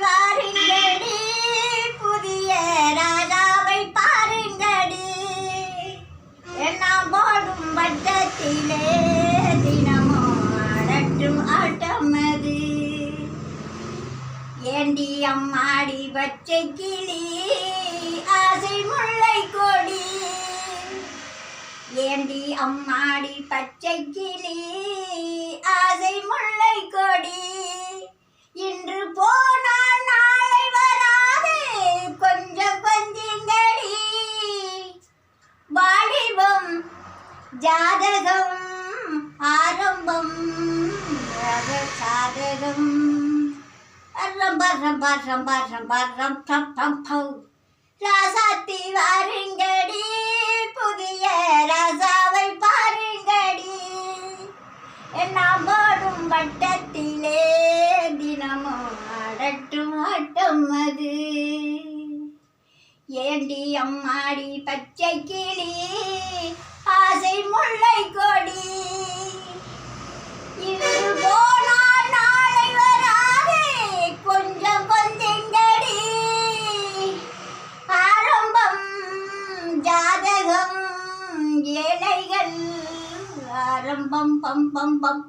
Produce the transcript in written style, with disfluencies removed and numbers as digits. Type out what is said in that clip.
வாருங்கடி புதிய ராஜாவை பாருங்கடி எல்லாம் போடும் வட்டத்திலே தினமும் ஆடட்டும் ஆட்டமது ஏண்டி அம்மாடி பச்சை கிளி ஆசை முல்லை கொடி ஏண்டி அம்மாடி பச்சை கிளி ஆசை முல்லை கொடி இன்று போனால் நாளை வராது கொஞ்சம் கொஞ்சங்கடி வாலிபம் ஜாதகம் ஆரம்பம் சாதகம் ராசாத்தி வாருங்கடி புதிய ராசாவை பாருங்கடி எல்லாம் போடும் வட்டத்திலே தினமும் ஆடட்டும் ஆட்டம் அது ஏண்டி அம்மாடி பச்சை கிளி ஆசை முல்லை கொடி இன்று போனால் நாளை வராது கொஞ்சம் கொஞ்சங்கடி ஆரம்பம் ஜாதகம் ஏழைகள் ஆரம்பம் பம் பம் பம்